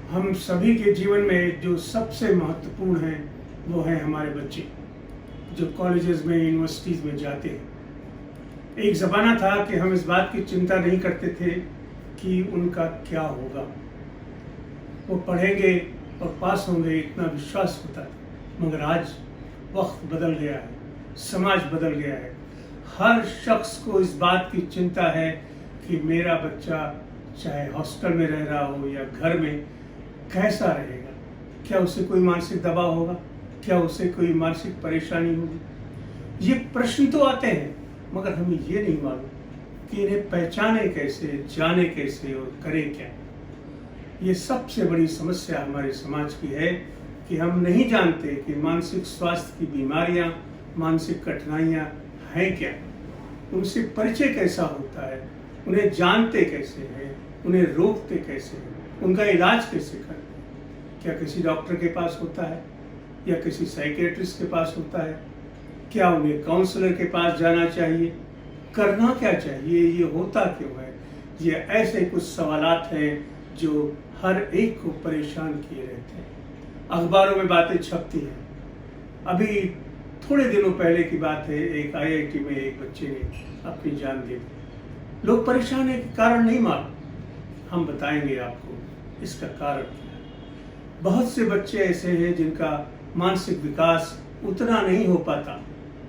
हम सभी के जीवन में जो सबसे महत्वपूर्ण है वो है हमारे बच्चे जो कॉलेजेस में यूनिवर्सिटीज़ में जाते हैं। एक ज़माना था कि हम इस बात की चिंता नहीं करते थे कि उनका क्या होगा, वो पढ़ेंगे और पास होंगे, इतना विश्वास होता था। मगर आज वक्त बदल गया है, समाज बदल गया है। हर शख्स को इस बात की चिंता है कि मेरा बच्चा चाहे हॉस्टल में रह रहा हो या घर में कैसा रहेगा, क्या उसे कोई मानसिक दबाव होगा, क्या उसे कोई मानसिक परेशानी होगी। ये प्रश्न तो आते हैं मगर हमें ये नहीं मालूम कि इन्हें पहचाने कैसे, जाने कैसे और करें क्या। ये सबसे बड़ी समस्या हमारे समाज की है कि हम नहीं जानते कि मानसिक स्वास्थ्य की बीमारियां, मानसिक कठिनाइयां हैं क्या, उनसे परिचय कैसा होता है, उन्हें जानते कैसे हैं, उन्हें रोकते कैसे हैं, उनका इलाज कैसे करते हैं। क्या किसी डॉक्टर के पास होता है या किसी साइकियाट्रिस्ट के पास होता है? क्या उन्हें काउंसलर के पास जाना चाहिए? करना क्या चाहिए? ये होता क्यों है? ये ऐसे कुछ सवालात हैं जो हर एक को परेशान किए रहते हैं। अखबारों में बातें छपती हैं। अभी थोड़े दिनों पहले की बात है, एक IIT में एक बच्चे ने अपनी जान दे दी। लोग परेशान है कि कारण नहीं मालूम। हम बताएंगे आपको इसका कारण क्या है। बहुत से बच्चे ऐसे हैं जिनका मानसिक विकास उतना नहीं हो पाता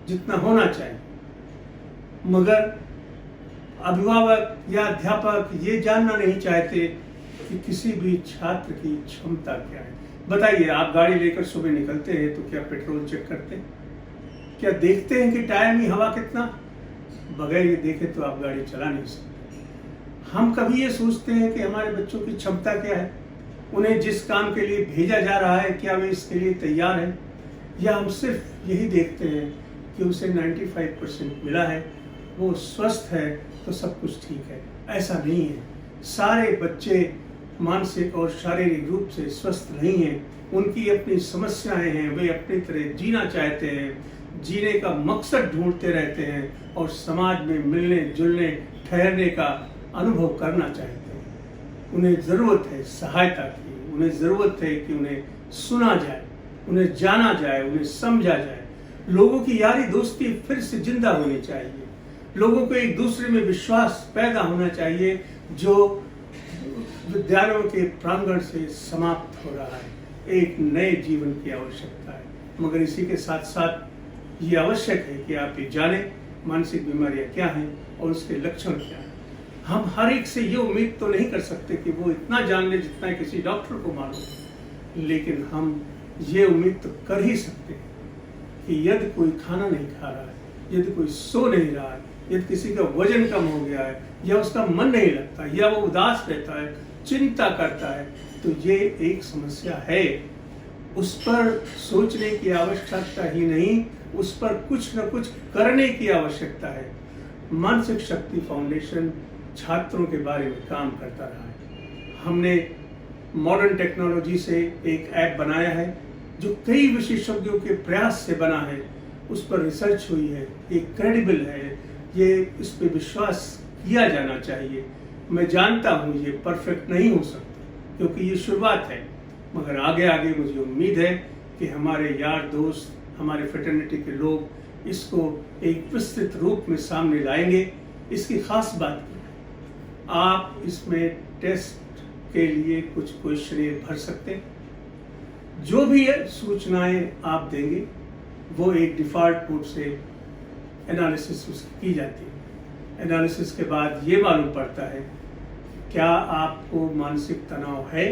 जितना होना चाहिए, मगर अभिभावक या अध्यापक ये जानना नहीं चाहते कि किसी भी छात्र की क्षमता क्या है। बताइए, आप गाड़ी लेकर सुबह निकलते हैं तो क्या पेट्रोल चेक करते हैं? क्या देखते हैं कि टायर में हवा कितना? बगैर ये देखे तो आप गाड़ी चला नहीं सकते। हम कभी ये सोचते हैं कि हमारे बच्चों की क्षमता क्या है, उन्हें जिस काम के लिए भेजा जा रहा है क्या वे इसके लिए तैयार हैं, या हम सिर्फ यही देखते हैं कि उसे 95% मिला है, वो स्वस्थ है तो सब कुछ ठीक है। ऐसा नहीं है। सारे बच्चे मानसिक और शारीरिक रूप से स्वस्थ नहीं हैं। उनकी अपनी समस्याएं हैं, वे अपनी तरह जीना चाहते हैं, जीने का मकसद ढूंढते रहते हैं और समाज में मिलने जुलने ठहरने का अनुभव करना चाहते हैं। उन्हें ज़रूरत है सहायता की, उन्हें ज़रूरत है कि उन्हें सुना जाए, उन्हें जाना जाए, उन्हें समझा जाए। लोगों की यारी दोस्ती फिर से जिंदा होनी चाहिए। लोगों को एक दूसरे में विश्वास पैदा होना चाहिए जो विद्यालयों के प्रांगण से समाप्त हो रहा है। एक नए जीवन की आवश्यकता है, मगर इसी के साथ साथ ये आवश्यक है कि आप ये जानें मानसिक बीमारियां क्या हैं और उसके लक्षण क्या हैं। हम हर एक से ये उम्मीद तो नहीं कर सकते कि वो इतना जान ले जितना किसी डॉक्टर को मालूम, लेकिन हम ये उम्मीद तो कर ही सकते हैं कि यदि कोई खाना नहीं खा रहा है, यदि कोई सो नहीं रहा है, यदि किसी का वजन कम हो गया है, या उसका मन नहीं लगता, या वो उदास रहता है, चिंता करता है, तो ये एक समस्या है। उस पर सोचने की आवश्यकता ही नहीं, उस पर कुछ न कुछ करने की आवश्यकता है। मानसिक शक्ति फाउंडेशन छात्रों के बारे में काम करता रहा है। हमने मॉडर्न टेक्नोलॉजी से एक ऐप बनाया है जो कई विशेषज्ञों के प्रयास से बना है। उस पर रिसर्च हुई है, ये क्रेडिबल है, ये इस पे विश्वास किया जाना चाहिए। मैं जानता हूँ ये परफेक्ट नहीं हो सकता क्योंकि ये शुरुआत है, मगर आगे आगे मुझे उम्मीद है कि हमारे यार दोस्त, हमारे फ्रेटर्निटी के लोग इसको एक विस्तृत रूप में सामने लाएंगे। इसकी खास बात है, आप इसमें टेस्ट के लिए कुछ क्वेश्चन भर सकते हैं। जो भी सूचनाएं आप देंगे वो एक डिफ़ॉल्ट मोड से एनालिसिस उसकी की जाती है। एनालिसिस के बाद ये मालूम पड़ता है क्या आपको मानसिक तनाव है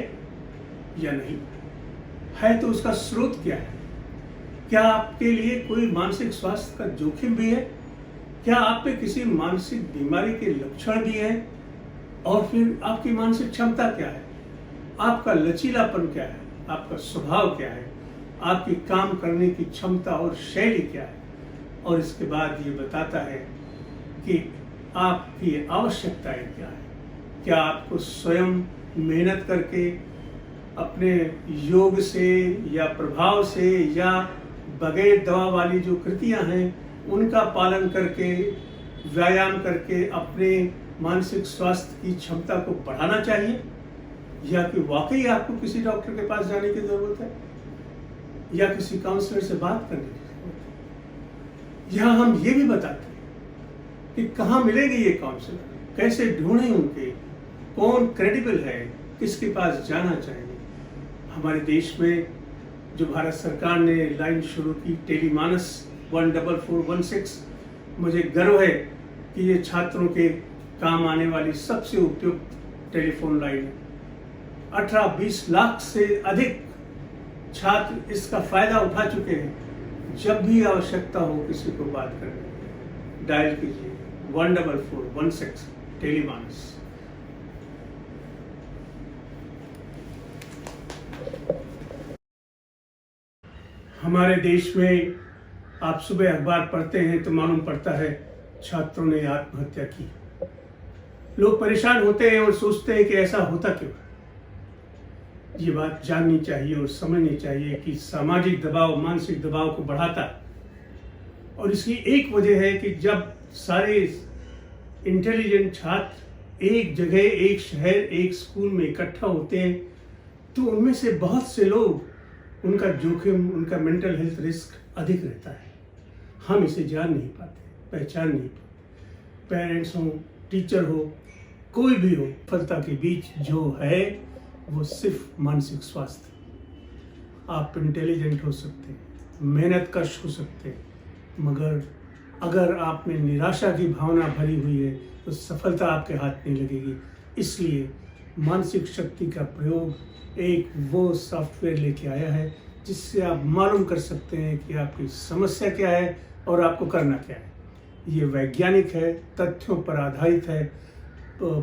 या नहीं है, तो उसका स्रोत क्या है, क्या आपके लिए कोई मानसिक स्वास्थ्य का जोखिम भी है, क्या आप पे किसी मानसिक बीमारी के लक्षण भी हैं, और फिर आपकी मानसिक क्षमता क्या है, आपका लचीलापन क्या है, आपका स्वभाव क्या है, आपकी काम करने की क्षमता और शैली क्या है। और इसके बाद ये बताता है कि आपकी आवश्यकताएं क्या है। क्या आपको स्वयं मेहनत करके अपने योग से या प्रभाव से या बगैर दवा वाली जो कृतियां हैं उनका पालन करके, व्यायाम करके अपने मानसिक स्वास्थ्य की क्षमता को बढ़ाना चाहिए, या कि वाकई आपको किसी डॉक्टर के पास जाने की ज़रूरत है या किसी काउंसलर से बात करने की ज़रूरत है। यहाँ हम ये भी बताते हैं कि कहाँ मिलेंगे ये काउंसलर, कैसे ढूंढें उनके, कौन क्रेडिबल है, किसके पास जाना चाहिए। हमारे देश में जो भारत सरकार ने लाइन शुरू की टेलीमानस 14416, मुझे गर्व है कि ये छात्रों के काम आने वाली सबसे उपयुक्त टेलीफोन लाइन है। 18-20 लाख से अधिक छात्र इसका फायदा उठा चुके हैं। जब भी आवश्यकता हो किसी को बात करने, डायल कीजिए 14416 टेलीमानस। हमारे देश में आप सुबह अखबार पढ़ते हैं तो मालूम पड़ता है छात्रों ने आत्महत्या की। लोग परेशान होते हैं और सोचते हैं कि ऐसा होता क्यों। ये बात जाननी चाहिए और समझनी चाहिए कि सामाजिक दबाव मानसिक दबाव को बढ़ाता है और इसकी एक वजह है कि जब सारे इंटेलिजेंट छात्र एक जगह, एक शहर, एक स्कूल में इकट्ठा होते हैं तो उनमें से बहुत से लोग, उनका जोखिम, उनका मेंटल हेल्थ रिस्क अधिक रहता है। हम इसे जान नहीं पाते, पहचान नहीं पाते। पेरेंट्स हो, टीचर हो, कोई भी हो, सफलता के बीच जो है वो सिर्फ मानसिक स्वास्थ्य। आप इंटेलिजेंट हो सकते हैं, मेहनत कश हो सकते हैं, मगर अगर आप में निराशा की भावना भरी हुई है तो सफलता आपके हाथ नहीं लगेगी। इसलिए मानसिक शक्ति का प्रयोग एक वो सॉफ्टवेयर लेके आया है जिससे आप मालूम कर सकते हैं कि आपकी समस्या क्या है और आपको करना क्या है। ये वैज्ञानिक है, तथ्यों पर आधारित है। तो